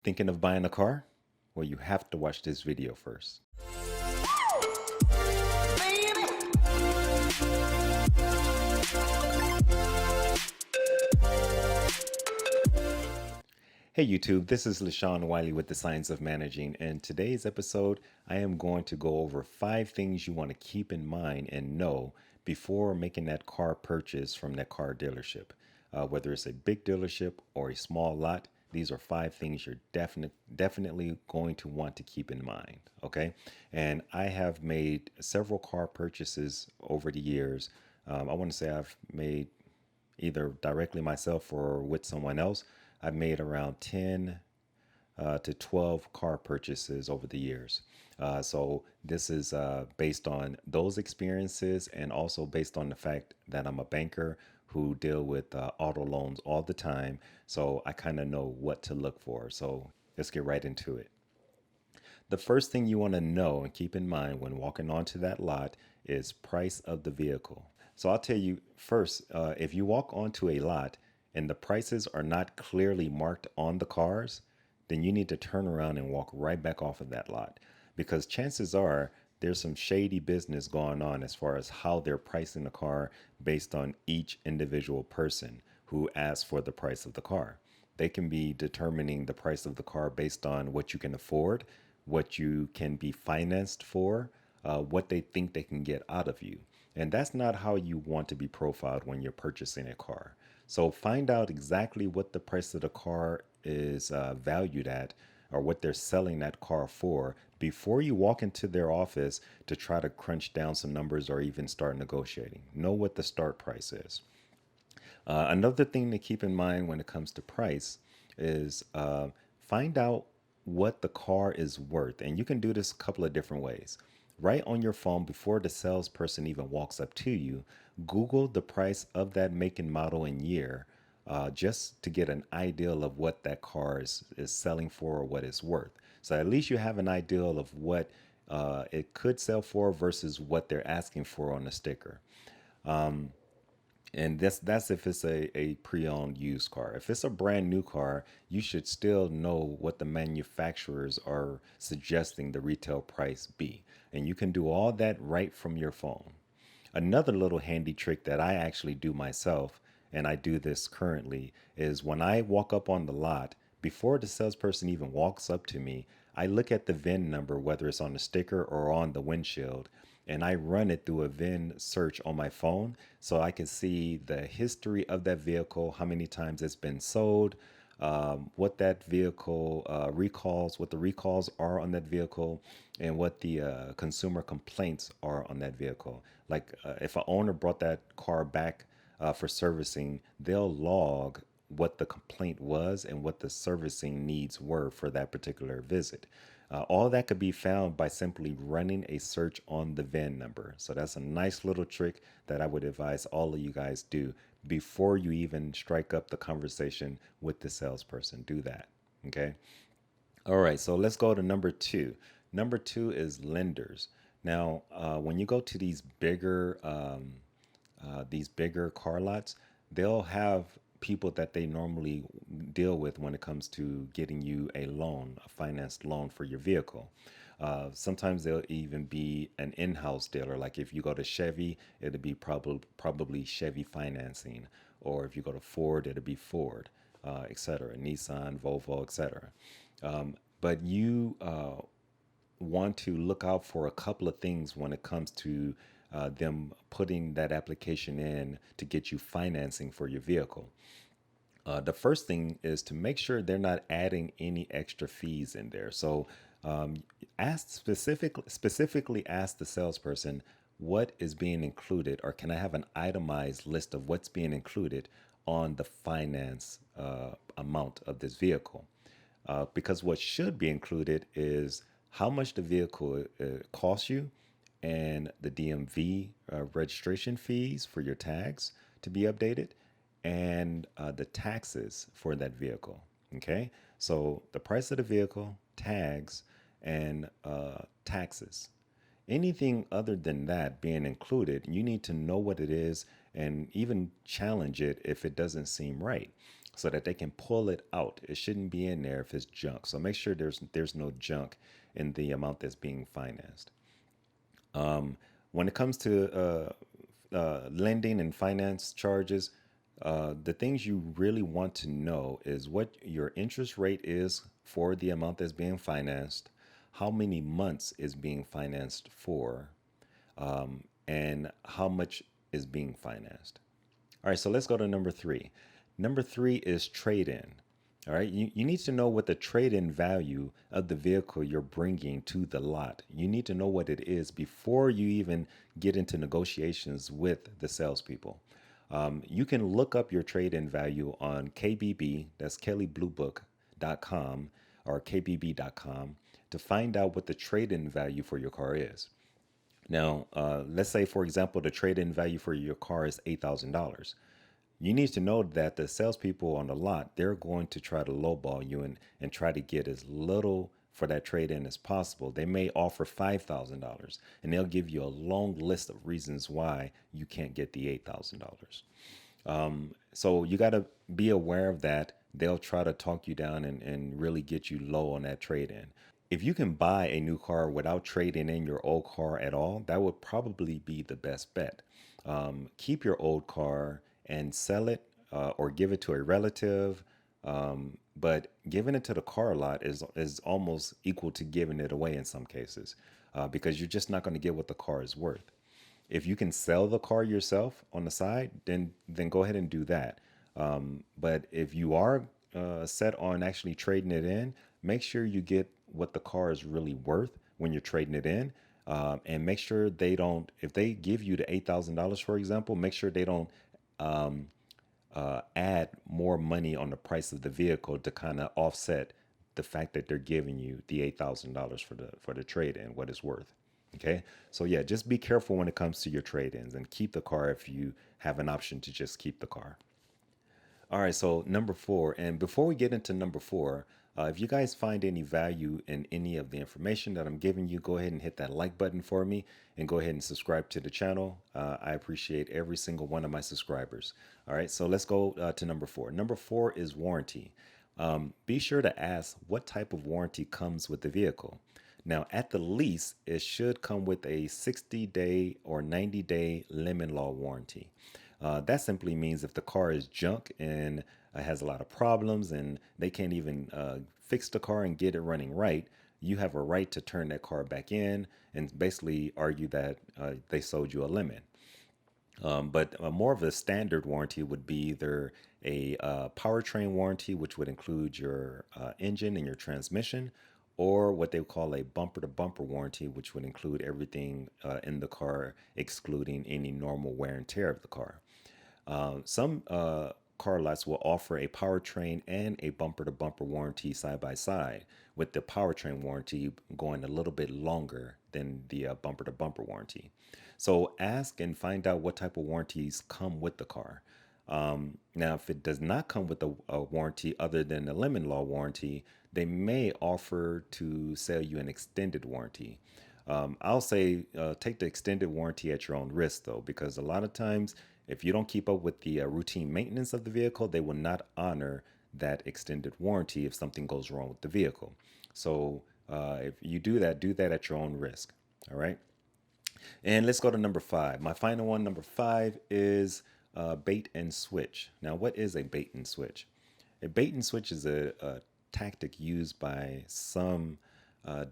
Thinking of buying a car? Well, you have to watch this video first. Hey YouTube, this is LaShawn Wiley with the Science of Managing, and today's episode I am going to go over 5 things you want to keep in mind and know before making that car purchase from that car dealership. Whether it's a big dealership or a small lot, these are 5 things you're definitely going to want to keep in mind. Okay, and I have made several car purchases over the years. I want to say I've made either directly myself or with someone else. I've made around 10 to 12 car purchases over the years. So this is based on those experiences and also based on the fact that I'm a banker who deal with auto loans all the time. So I kind of know what to look for. So let's get right into it. The first thing you want to know and keep in mind when walking onto that lot is price of the vehicle. So I'll tell you first, if you walk onto a lot and the prices are not clearly marked on the cars, then you need to turn around and walk right back off of that lot because chances are there's some shady business going on as far as how they're pricing the car based on each individual person who asks for the price of the car. They can be determining the price of the car based on what you can afford, what you can be financed for, what they think they can get out of you. And that's not how you want to be profiled when you're purchasing a car. So find out exactly what the price of the car is valued at or what they're selling that car for before you walk into their office to try to crunch down some numbers or even start negotiating. Know what the start price is. Another thing to keep in mind when it comes to price is find out what the car is worth. And you can do this a couple of different ways. Right on your phone, before the salesperson even walks up to you, Google the price of that make and model and year just to get an idea of what that car is selling for or what it's worth. So at least you have an idea of what it could sell for versus what they're asking for on the sticker. And that's if it's a pre-owned used car. If it's a brand new car, you should still know what the manufacturers are suggesting the retail price be. And you can do all that right from your phone. Another little handy trick that I actually do myself, and I do this currently, is when I walk up on the lot, before the salesperson even walks up to me, I look at the VIN number, whether it's on the sticker or on the windshield, and I run it through a VIN search on my phone so I can see the history of that vehicle, how many times it's been sold, what that vehicle recalls, what the recalls are on that vehicle, and what the consumer complaints are on that vehicle. Like if an owner brought that car back for servicing, they'll log what the complaint was and what the servicing needs were for that particular visit. All that could be found by simply running a search on the VIN number. So that's a nice little trick that I would advise all of you guys do before you even strike up the conversation with the salesperson. Do that. Okay. All right. So let's go to number two. Number two is lenders. Now, when you go to these bigger car lots, they'll have people that they normally deal with when it comes to getting you a loan, a financed loan for your vehicle. Sometimes they'll even be an in-house dealer. Like if you go to Chevy, it'll be probably Chevy financing, or if you go to Ford, it'll be Ford, etc. Nissan, Volvo, etc. But you want to look out for a couple of things when it comes to them putting that application in to get you financing for your vehicle. The first thing is to make sure they're not adding any extra fees in there. So specifically ask the salesperson what is being included, or can I have an itemized list of what's being included on the finance amount of this vehicle. Because what should be included is how much the vehicle costs you and the DMV registration fees for your tags to be updated and the taxes for that vehicle. Okay, so the price of the vehicle, tags, and taxes. Anything other than that being included, you need to know what it is and even challenge it if it doesn't seem right. so that they can pull it out. It shouldn't be in there if it's junk. So make sure there's no junk in the amount that's being financed. When it comes to lending and finance charges, the things you really want to know is what your interest rate is for the amount that's being financed, how many months is being financed for, and how much is being financed. All right, so let's go to number three. Number three is trade in. All right, you need to know what the trade in value of the vehicle you're bringing to the lot. You need to know what it is before you even get into negotiations with the salespeople. You can look up your trade in value on KBB, that's KellyBlueBook.com or KBB.com, to find out what the trade in value for your car is. Now, let's say, for example, the trade in value for your car is $8,000. You need to know that the salespeople on the lot, they're going to try to lowball you and try to get as little for that trade in as possible. They may offer $5,000 and they'll give you a long list of reasons why you can't get the $8,000. So you got to be aware of that. They'll try to talk you down and really get you low on that trade in. If you can buy a new car without trading in your old car at all, that would probably be the best bet. Keep your old car and sell it or give it to a relative. But giving it to the car lot is almost equal to giving it away in some cases because you're just not going to get what the car is worth. If you can sell the car yourself on the side, then go ahead and do that. But if you are set on actually trading it in, make sure you get what the car is really worth when you're trading it in. And make sure they don't, if they give you the $8,000, for example, make sure they don't add more money on the price of the vehicle to kind of offset the fact that they're giving you the $8,000 for the trade in, what it's worth. Okay, so yeah, just be careful when it comes to your trade ins and keep the car if you have an option to just keep the car. All right, so number four, and before we get into number four, if you guys find any value in any of the information that I'm giving you, go ahead and hit that like button for me and go ahead and subscribe to the channel. I appreciate every single one of my subscribers. All right, so let's go to number four. Number four is warranty. Be sure to ask what type of warranty comes with the vehicle. Now, at the least, it should come with a 60-day or 90-day lemon law warranty. That simply means if the car is junk and has a lot of problems and they can't even fix the car and get it running right, you have a right to turn that car back in and basically argue that they sold you a lemon. But more of a standard warranty would be either a powertrain warranty, which would include your engine and your transmission, or what they call a bumper to bumper warranty, which would include everything in the car, excluding any normal wear and tear of the car. Some car lots will offer a powertrain and a bumper to bumper warranty side by side, with the powertrain warranty going a little bit longer than the bumper to bumper warranty. So ask and find out what type of warranties come with the car. Now, if it does not come with a warranty other than the lemon law warranty, they may offer to sell you an extended warranty. I'll say take the extended warranty at your own risk, though, because a lot of times, if you don't keep up with the routine maintenance of the vehicle, they will not honor that extended warranty if something goes wrong with the vehicle. So if you do that at your own risk. All right. And let's go to number five. My final one, number five, is bait and switch. Now, what is a bait and switch? A bait and switch is a tactic used by some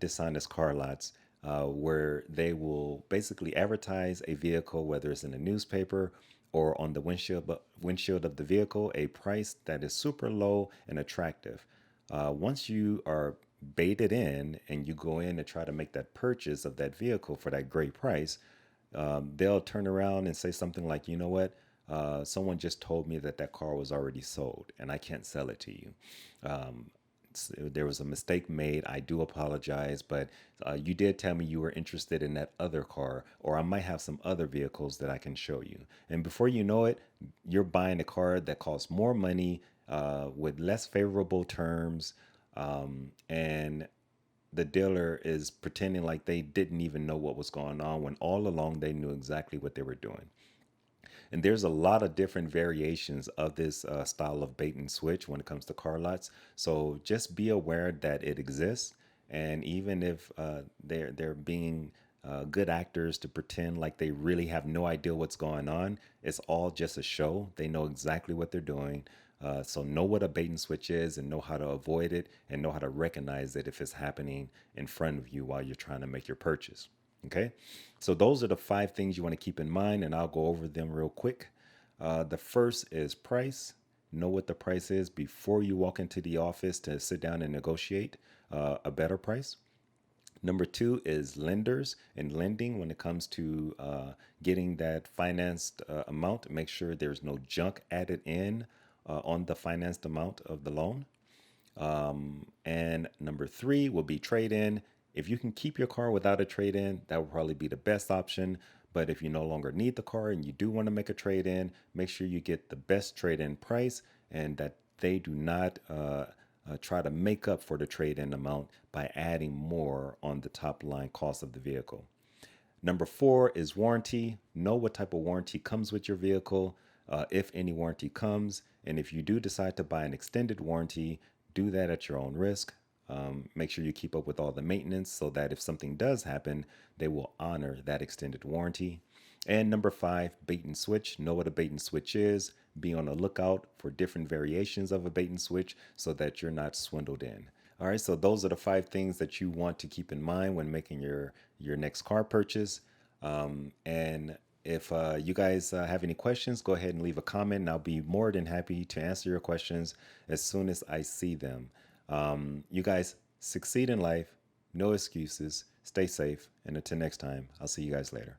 dishonest car lots where they will basically advertise a vehicle, whether it's in a newspaper or on the windshield of the vehicle, a price that is super low and attractive. Once you are baited in and you go in and try to make that purchase of that vehicle for that great price, they'll turn around and say something like, you know what? Someone just told me that that car was already sold and I can't sell it to you. There was a mistake made. I do apologize, but you did tell me you were interested in that other car, or I might have some other vehicles that I can show you. And before you know it, you're buying a car that costs more money with less favorable terms. And the dealer is pretending like they didn't even know what was going on when all along they knew exactly what they were doing. And there's a lot of different variations of this style of bait and switch when it comes to car lots. So just be aware that it exists. And even if they're being good actors to pretend like they really have no idea what's going on, it's all just a show. They know exactly what they're doing. So know what a bait and switch is and know how to avoid it and know how to recognize it if it's happening in front of you while you're trying to make your purchase. Okay, so those are the 5 things you want to keep in mind, and I'll go over them real quick. The first is price. Know what the price is before you walk into the office to sit down and negotiate a better price. Number 2 is lenders and lending. When it comes to getting that financed amount, make sure there's no junk added in on the financed amount of the loan. And number 3 will be trade in. If you can keep your car without a trade in, that would probably be the best option. But if you no longer need the car and you do want to make a trade in, make sure you get the best trade in price and that they do not try to make up for the trade in amount by adding more on the top line cost of the vehicle. Number 4 is warranty. Know what type of warranty comes with your vehicle, if any warranty comes. And if you do decide to buy an extended warranty, do that at your own risk. Make sure you keep up with all the maintenance so that if something does happen, they will honor that extended warranty. And number 5, bait and switch. Know what a bait and switch is. Be on the lookout for different variations of a bait and switch so that you're not swindled in. All right, so those are the 5 things that you want to keep in mind when making your next car purchase. And if you guys have any questions, go ahead and leave a comment, and I'll be more than happy to answer your questions as soon as I see them. You guys succeed in life, no excuses, stay safe, and until next time, I'll see you guys later.